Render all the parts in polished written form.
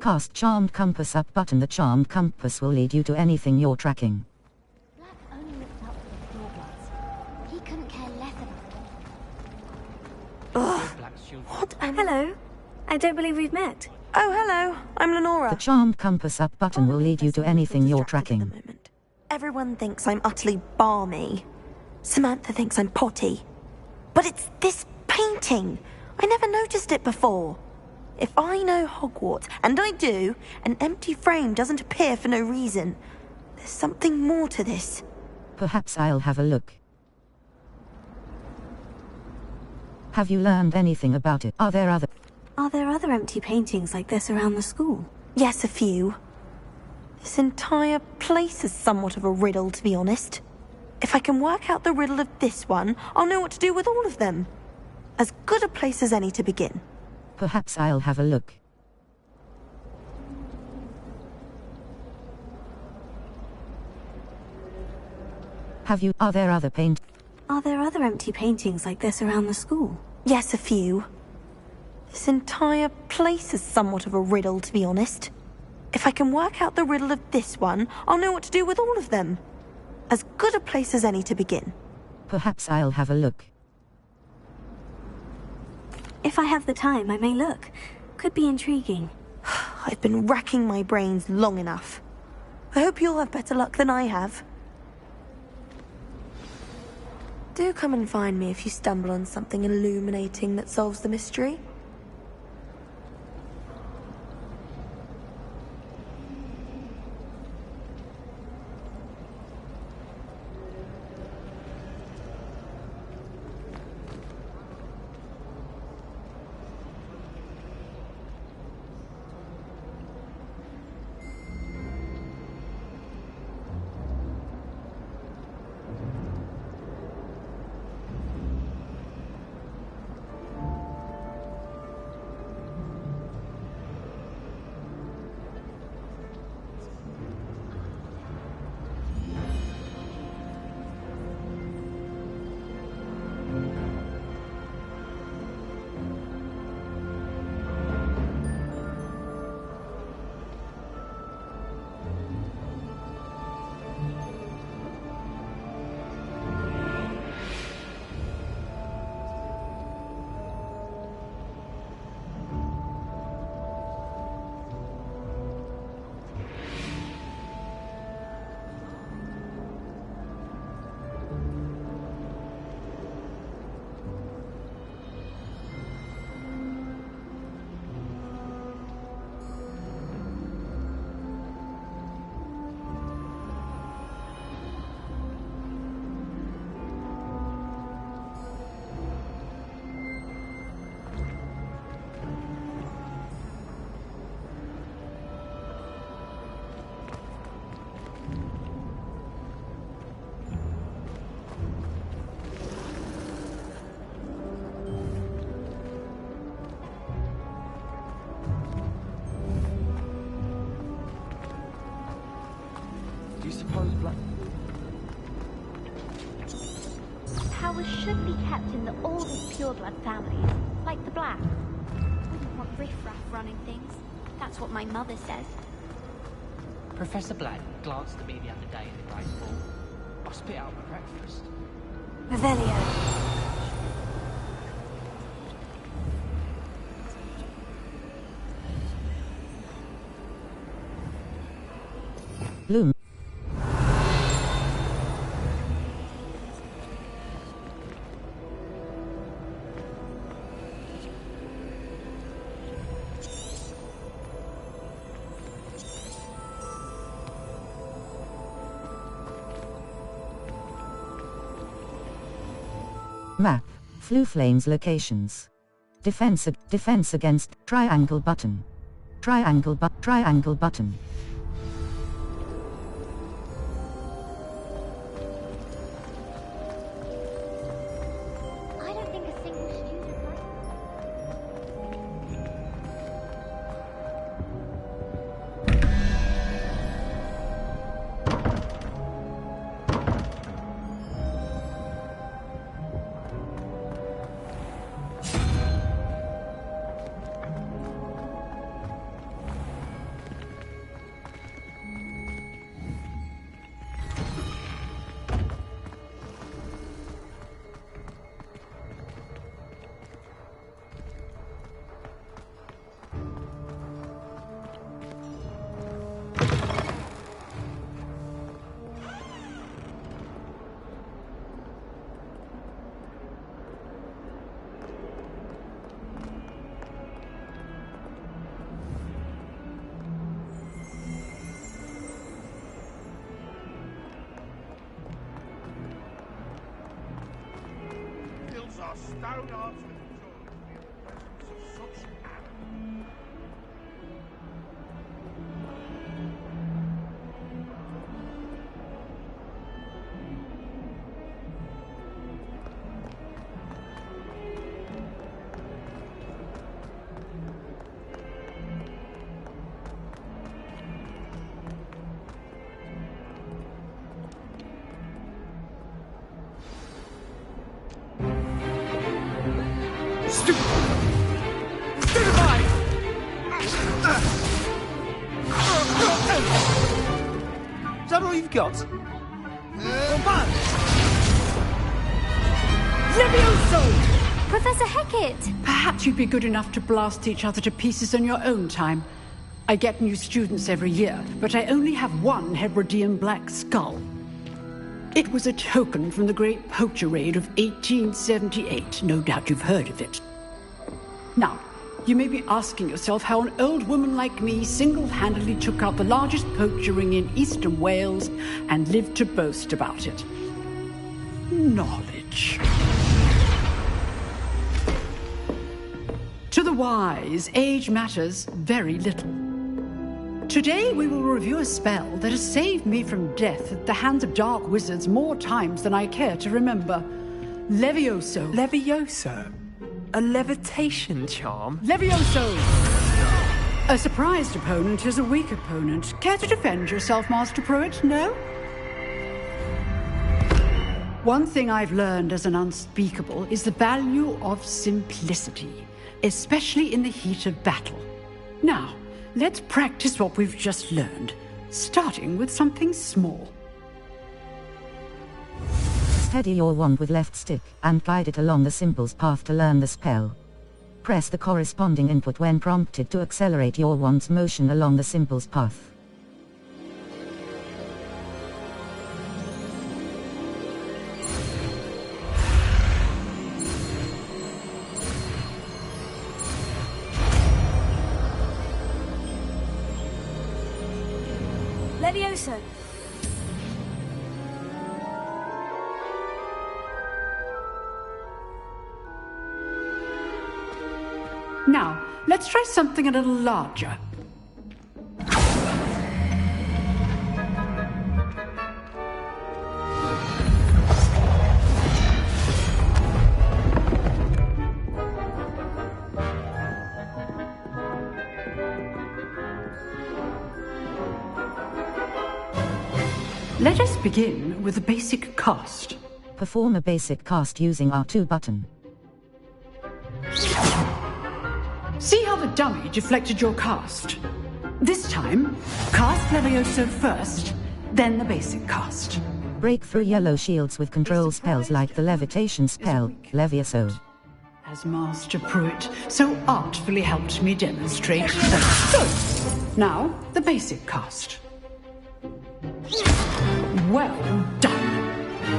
Cast Charmed Compass Up button. The Charmed Compass will lead you to anything you're tracking. Black only looks out for the purebloods. He couldn't care less about them. What? Hello. I don't believe we've met. Oh, hello. I'm Lenora. The Charmed Compass Up button will lead you to anything you're tracking. Everyone thinks I'm utterly balmy. Samantha thinks I'm potty. But it's this painting. I never noticed it before. If I know Hogwarts, and I do, an empty frame doesn't appear for no reason. There's something more to this. Perhaps I'll have a look. Have you learned anything about it? Are there other empty paintings like this around the school? Yes, a few. This entire place is somewhat of a riddle, to be honest. If I can work out the riddle of this one, I'll know what to do with all of them. As good a place as any to begin. Perhaps I'll have a look. Are there other empty paintings like this around the school? Yes, a few. This entire place is somewhat of a riddle, to be honest. If I can work out the riddle of this one, I'll know what to do with all of them. As good a place as any to begin. Perhaps I'll have a look. If I have the time, I may look. Could be intriguing. I've been racking my brains long enough. I hope you'll have better luck than I have. Do come and find me if you stumble on something illuminating that solves the mystery. Powers should be kept in the oldest pureblood families, like the Black. Wouldn't want riffraff running things. That's what my mother says. Professor Black glanced at me the other day in the Great Ball. I spit out my breakfast. Revelio. Loom. Map. Fluflane's locations. Defense against triangle button. Triangle button. I don't think a single student likes stone arms with tools in the presence of such arrogance. Is that all you've got? Levioso! Professor Hecat! Perhaps you'd be good enough to blast each other to pieces in your own time. I get new students every year, but I only have one Hebridean black skull. It was a token from the Great Poacher Raid of 1878. No doubt you've heard of it. Now, you may be asking yourself how an old woman like me single-handedly took out the largest poacher ring in eastern Wales and lived to boast about it. Knowledge. To the wise, age matters very little. Today we will review a spell that has saved me from death at the hands of dark wizards more times than I care to remember. Levioso. Levioso? A levitation charm? Levioso! A surprised opponent is a weak opponent. Care to defend yourself, Master Pruitt? No? One thing I've learned as an unspeakable is the value of simplicity, especially in the heat of battle. Now, let's practice what we've just learned, starting with something small. Steady your wand with left stick and guide it along the symbol's path to learn the spell. Press the corresponding input when prompted to accelerate your wand's motion along the symbol's path. Levioso! Now, let's try something a little larger. Let us begin with a basic cast. Perform a basic cast using R2 button. See how the dummy deflected your cast? This time, cast Levioso first, then the basic cast. Break through yellow shields with control spells like the levitation spell, Levioso. As Master Pruitt so artfully helped me demonstrate. Good. Now, the basic cast. Well done.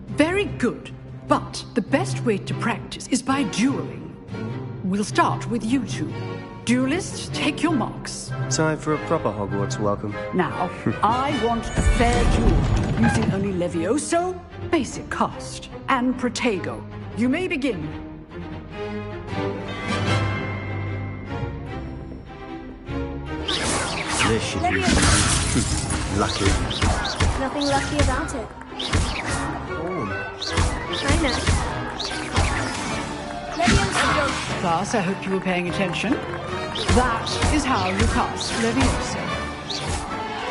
Very good. But the best way to practice is by dueling. We'll start with you two. Duelists, take your marks. Time for a proper Hogwarts welcome. Now, I want a fair duel, using only Levioso, basic cast, and Protego. You may begin. This should be lucky. Nothing lucky about it. I know. Levioso! Class, I hope you were paying attention. That is how you cast Levioso.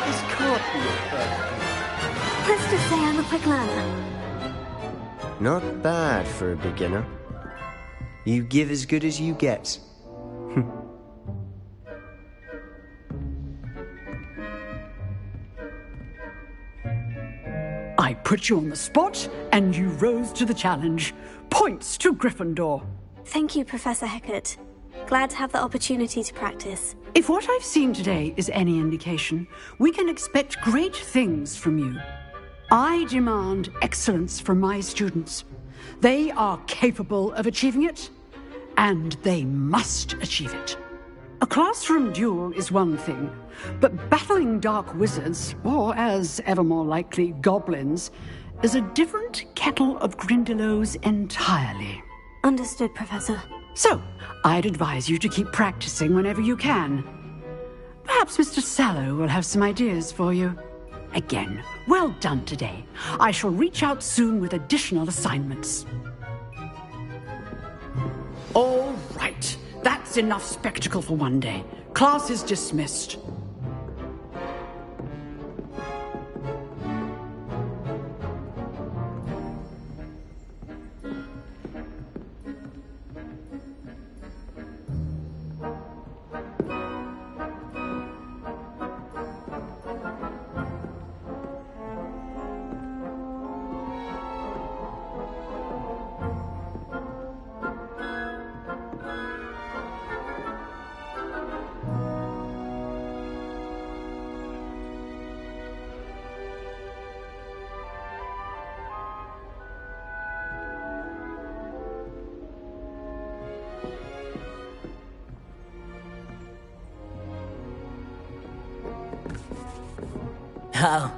This can't be perfect. Let's just say I'm a quick learner. Not bad for a beginner. You give as good as you get. I put you on the spot, and you rose to the challenge. Points to Gryffindor. Thank you, Professor Hecat. Glad to have the opportunity to practice. If what I've seen today is any indication, we can expect great things from you. I demand excellence from my students. They are capable of achieving it, and they must achieve it. A classroom duel is one thing, but battling dark wizards, or as ever more likely, goblins, is a different kettle of Grindylows entirely. Understood, Professor. So, I'd advise you to keep practicing whenever you can. Perhaps Mr. Sallow will have some ideas for you. Again, well done today. I shall reach out soon with additional assignments. All right. That's enough spectacle for one day. Class is dismissed. Oh,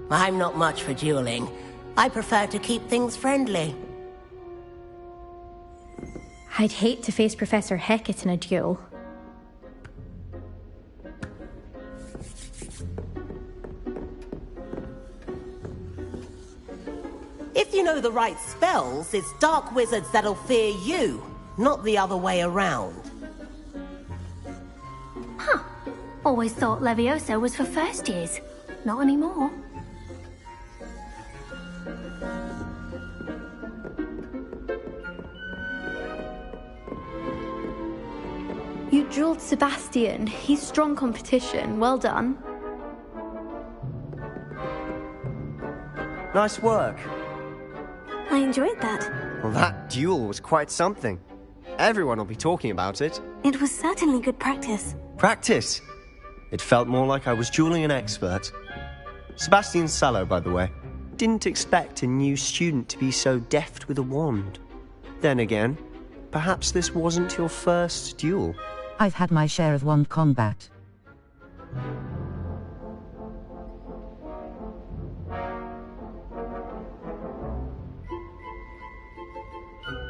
I'm not much for dueling. I prefer to keep things friendly. I'd hate to face Professor Hecat in a duel. If you know the right spells, it's dark wizards that'll fear you, not the other way around. Huh. Always thought Leviosa was for first years. Not anymore. You drilled Sebastian. He's strong competition. Well done. Nice work. I enjoyed that. Well, that duel was quite something. Everyone will be talking about it. It was certainly good practice. Practice? It felt more like I was dueling an expert. Sebastian Sallow, by the way. Didn't expect a new student to be so deft with a wand. Then again, perhaps this wasn't your first duel. I've had my share of wand combat.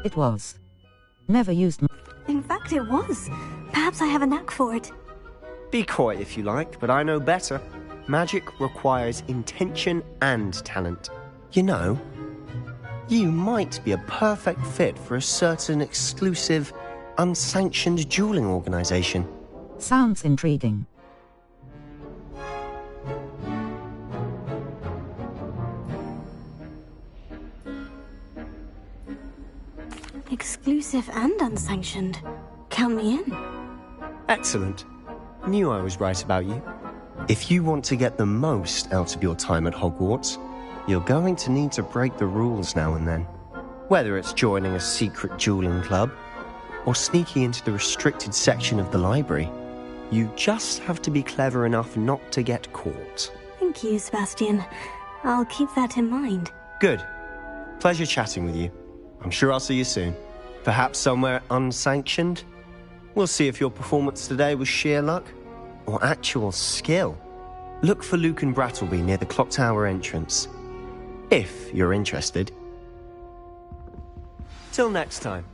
It was. Never used. In fact, it was. Perhaps I have a knack for it. Be coy if you like, but I know better. Magic requires intention and talent. You know, you might be a perfect fit for a certain exclusive, unsanctioned dueling organization. Sounds intriguing. Exclusive and unsanctioned. Count me in. Excellent. Knew I was right about you. If you want to get the most out of your time at Hogwarts, you're going to need to break the rules now and then. Whether it's joining a secret dueling club, or sneaking into the restricted section of the library, you just have to be clever enough not to get caught. Thank you, Sebastian. I'll keep that in mind. Good. Pleasure chatting with you. I'm sure I'll see you soon. Perhaps somewhere unsanctioned? We'll see if your performance today was sheer luck or actual skill. Look for Luke and Brattleby near the clock tower entrance, if you're interested. Till next time.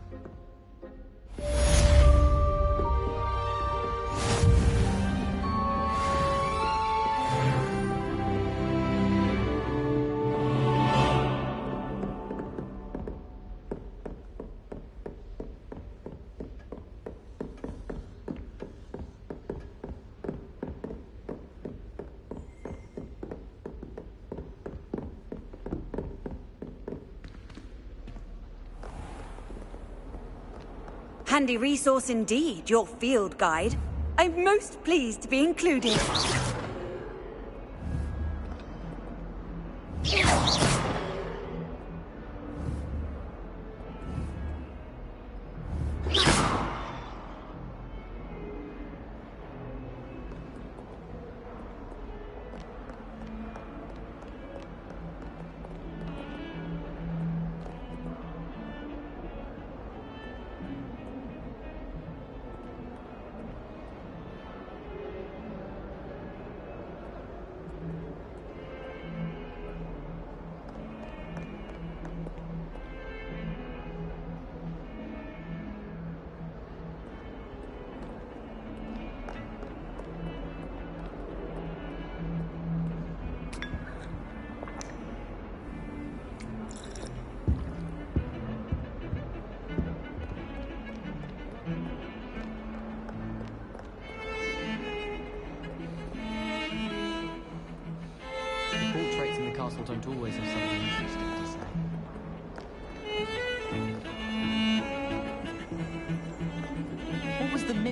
Handy resource indeed, your field guide. I'm most pleased to be included.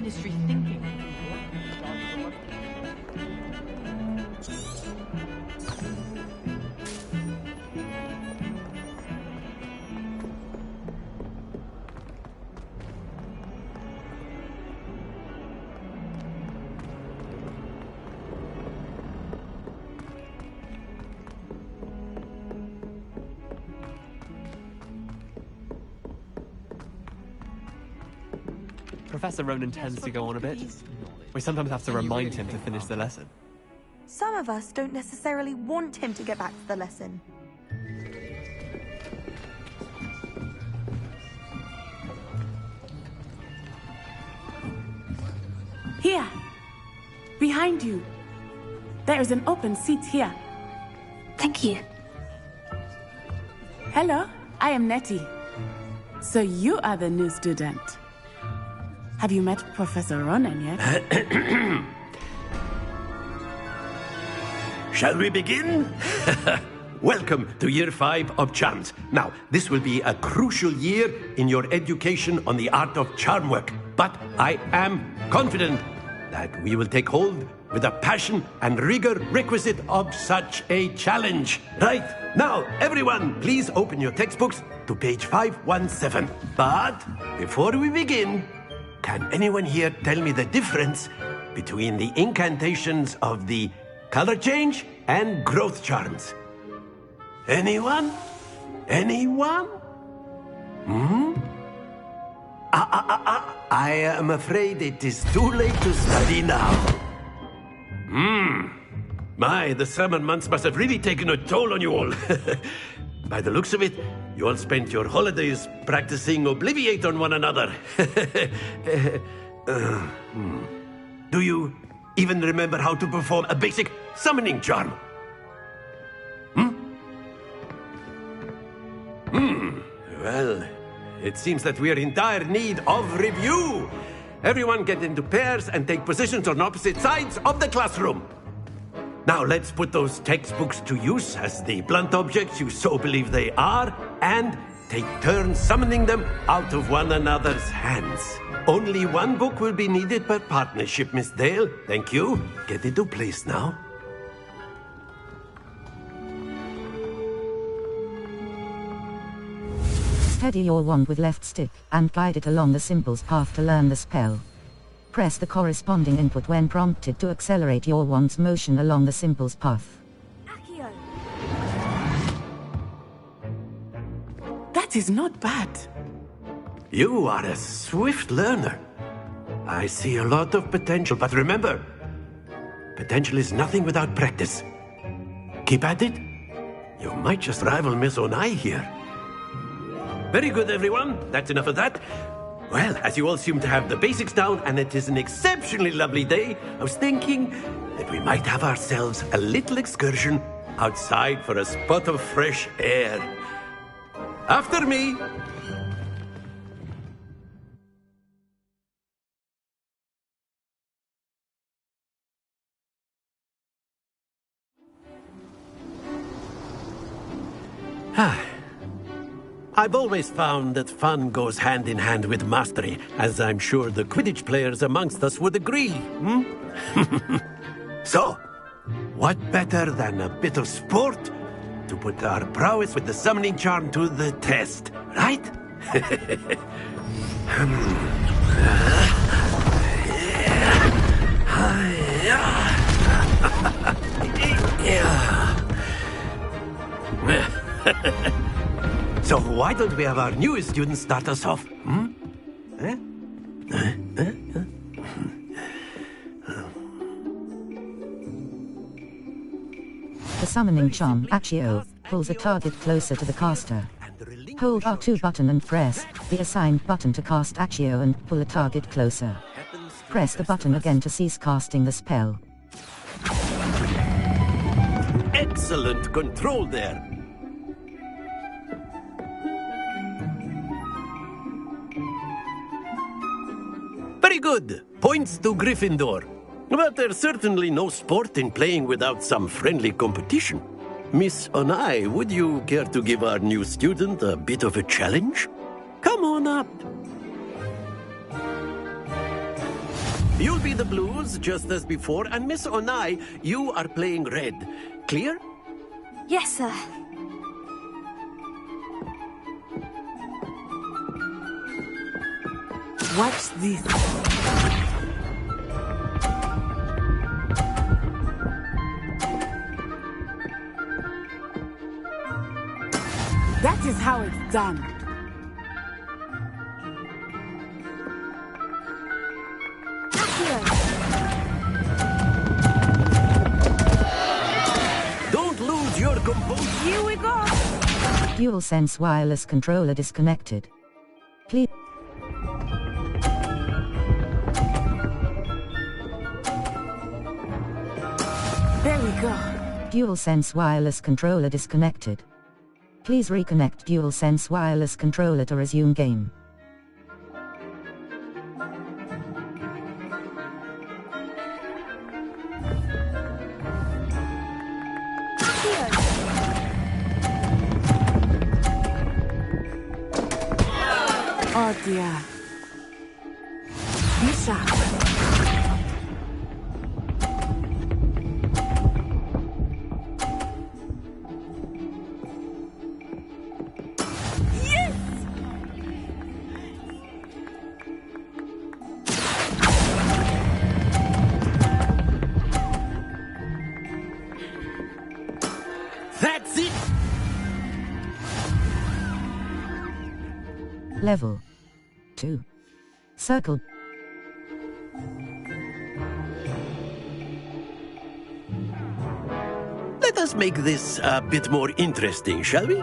Ministry thinking? Professor Ronan tends to go on a bit. We sometimes have to remind him to finish the lesson. Some of us don't necessarily want him to get back to the lesson. Here! Behind you! There is an open seat here. Thank you. Hello, I am Nettie. So you are the new student. Have you met Professor Ronan yet? Shall we begin? Welcome to Year 5 of Charms. Now, this will be a crucial year in your education on the art of charm work. But I am confident that we will take hold with the passion and rigor requisite of such a challenge. Right, now, everyone, please open your textbooks to page 517. But before we begin, can anyone here tell me the difference between the incantations of the color change and growth charms? Anyone? Anyone? I am afraid it is too late to study now. My, the summer months must have really taken a toll on you all. By the looks of it, you all spent your holidays practicing Obliviate on one another. Do you even remember how to perform a basic summoning charm? Well, it seems that we are in dire need of review. Everyone get into pairs and take positions on opposite sides of the classroom. Now let's put those textbooks to use as the blunt objects you so believe they are, and take turns summoning them out of one another's hands. Only one book will be needed per partnership, Miss Dale. Thank you. Get into place now. Steady your wand with left stick, and guide it along the symbol's path to learn the spell. Press the corresponding input when prompted to accelerate your wand's motion along the symbol's path. Accio! That is not bad. You are a swift learner. I see a lot of potential, but remember, potential is nothing without practice. Keep at it. You might just rival Miss Onai here. Very good, everyone. That's enough of that. Well, as you all seem to have the basics down, and it is an exceptionally lovely day, I was thinking that we might have ourselves a little excursion outside for a spot of fresh air. After me! I've always found that fun goes hand in hand with mastery, as I'm sure the Quidditch players amongst us would agree. So, what better than a bit of sport to put our prowess with the summoning charm to the test, right? So why don't we have our newest student start us off? The summoning charm, Accio, pulls a target closer to the caster. Hold R2 button and press the assigned button to cast Accio and pull a target closer. Press the button again to cease casting the spell. Excellent control there. Very good. Points to Gryffindor. But there's certainly no sport in playing without some friendly competition. Miss Onai, would you care to give our new student a bit of a challenge? Come on up. You'll be the blues, just as before, and Miss Onai, you are playing red. Clear? Yes, sir. Watch this. That is how it's done. Don't lose your composure. Here we go. DualSense wireless controller disconnected. Please. There we go. DualSense wireless controller disconnected. Please reconnect DualSense wireless controller to resume game. Oh dear. Be sharp. That's it! Level 2. Circle. Let us make this a bit more interesting, shall we?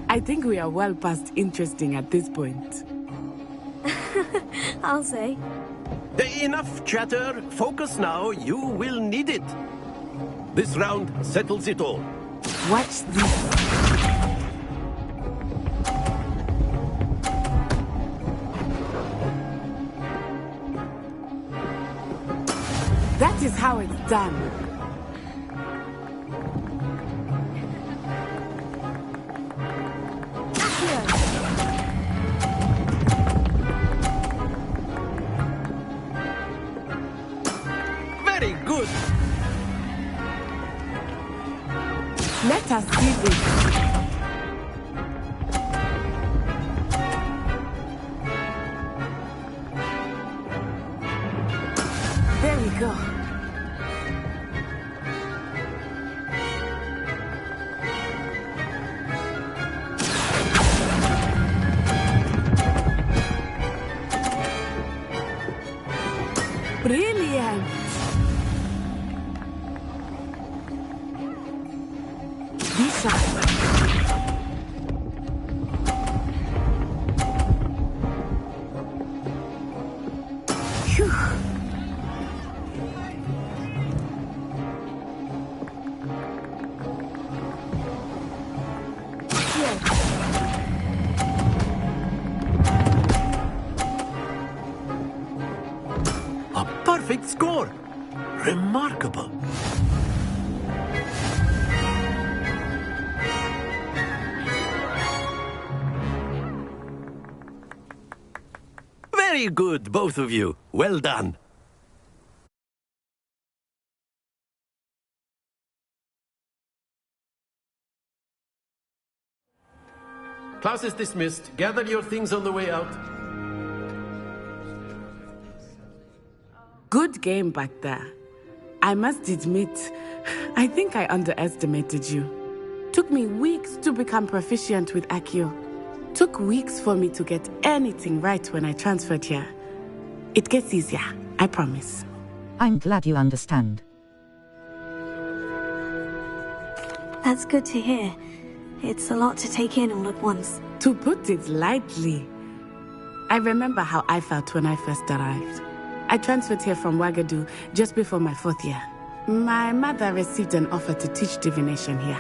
I think we are well past interesting at this point. I'll say. Enough chatter. Focus now. You will need it. This round settles it all. Watch this. That is how it's done. Very good. Let us see this. There we go. Brilliant. Be sharp. Phew. A perfect score. Remarkable. Very good, both of you. Well done. Class is dismissed. Gather your things on the way out. Good game back there. I must admit, I think I underestimated you. Took me weeks to become proficient with Accio. Took weeks for me to get anything right when I transferred here. It gets easier, I promise. I'm glad you understand. That's good to hear. It's a lot to take in all at once. To put it lightly, I remember how I felt when I first arrived. I transferred here from Ouagadougou just before my 4th year. My mother received an offer to teach divination here.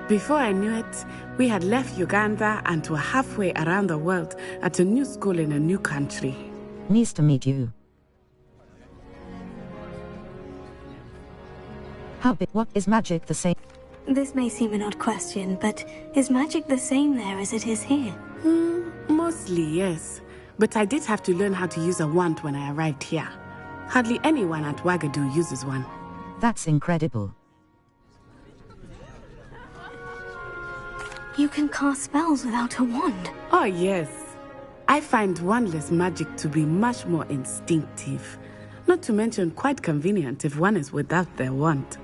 Before I knew it, we had left Uganda and were halfway around the world at a new school in a new country. Nice to meet you. What is magic the same? This may seem an odd question, but is magic the same there as it is here? Mostly, yes. But I did have to learn how to use a wand when I arrived here. Hardly anyone at Wagadu uses one. That's incredible. You can cast spells without a wand. Oh, yes. I find wandless magic to be much more instinctive. Not to mention quite convenient if one is without their wand.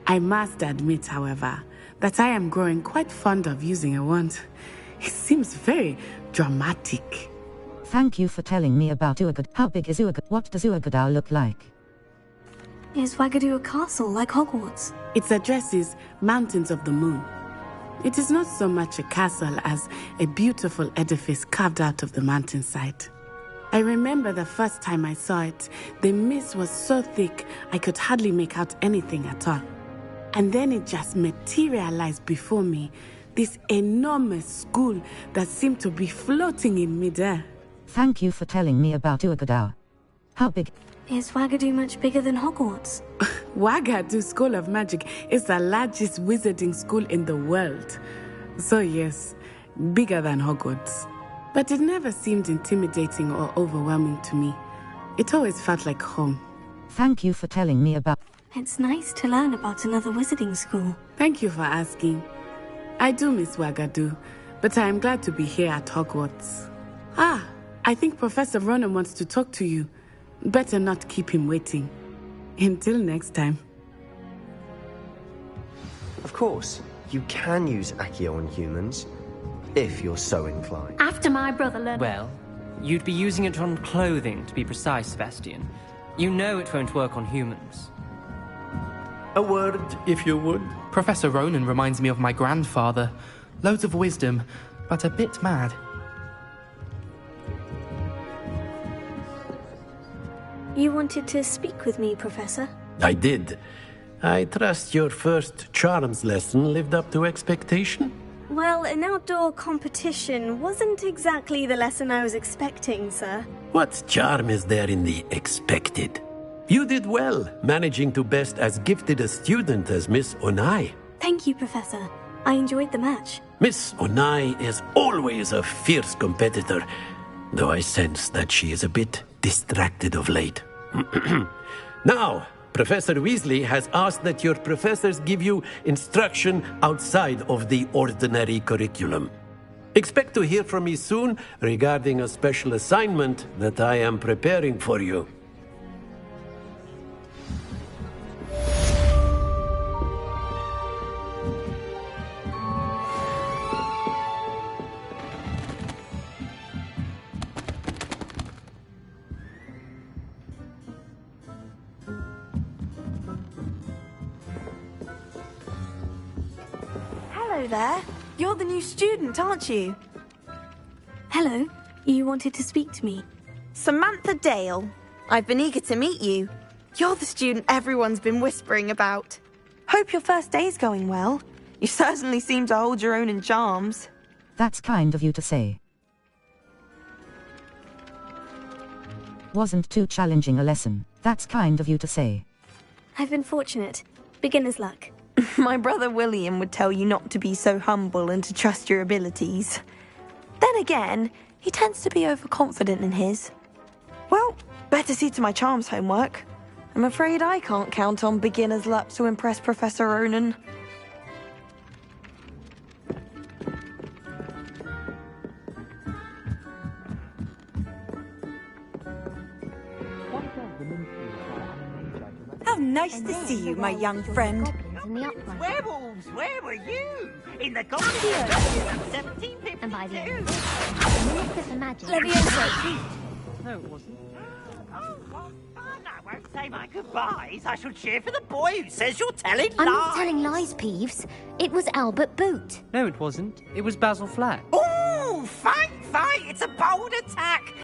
I must admit, however, that I am growing quite fond of using a wand. It seems very dramatic. Thank you for telling me about Uagad. How big is Uagad? What does Uagadao look like? Is Wagadu a castle like Hogwarts? Its address is Mountains of the Moon. It is not so much a castle as a beautiful edifice carved out of the mountainside. I remember the first time I saw it, the mist was so thick I could hardly make out anything at all. And then it just materialized before me, this enormous school that seemed to be floating in midair. Thank you for telling me about Uagadao. How big? Is Wagadu much bigger than Hogwarts? Wagadu School of Magic is the largest wizarding school in the world. So yes, bigger than Hogwarts. But it never seemed intimidating or overwhelming to me. It always felt like home. Thank you for telling me about... It's nice to learn about another wizarding school. Thank you for asking. I do miss Wagadu, but I am glad to be here at Hogwarts. I think Professor Ronan wants to talk to you. Better not keep him waiting. Until next time. Of course, you can use Accio on humans, if you're so inclined. After my brother learned... Well, you'd be using it on clothing, to be precise, Sebastian. You know it won't work on humans. A word, if you would. Professor Ronan reminds me of my grandfather. Loads of wisdom, but a bit mad. You wanted to speak with me, Professor? I did. I trust your first charms lesson lived up to expectation? Well, an outdoor competition wasn't exactly the lesson I was expecting, sir. What charm is there in the expected? You did well, managing to best as gifted a student as Miss Onai. Thank you, Professor. I enjoyed the match. Miss Onai is always a fierce competitor, though I sense that she is a bit distracted of late. Now, Professor Weasley has asked that your professors give you instruction outside of the ordinary curriculum. Expect to hear from me soon regarding a special assignment that I am preparing for you. Hello there. You're the new student, aren't you? Hello. You wanted to speak to me? Samantha Dale. I've been eager to meet you. You're the student everyone's been whispering about. Hope your first day's going well. You certainly seem to hold your own in charms. That's kind of you to say. Wasn't too challenging a lesson. That's kind of you to say. I've been fortunate. Beginner's luck. My brother William would tell you not to be so humble and to trust your abilities. Then again, he tends to be overconfident in his. Well, better see to my charms homework. I'm afraid I can't count on beginner's luck to impress Professor Ronan. How nice to see you, my young friend. Werewolves, where were you? In the Golden Age of 1752. And by the end, Minister for Magic. No, it wasn't. Oh, what fun! I won't say my goodbyes. I shall cheer for the boy who says you're telling lies. I'm not telling lies, Peeves. It was Albert Boot. No, it wasn't. It was Basil Flack. Oh, fight! It's a bold attack.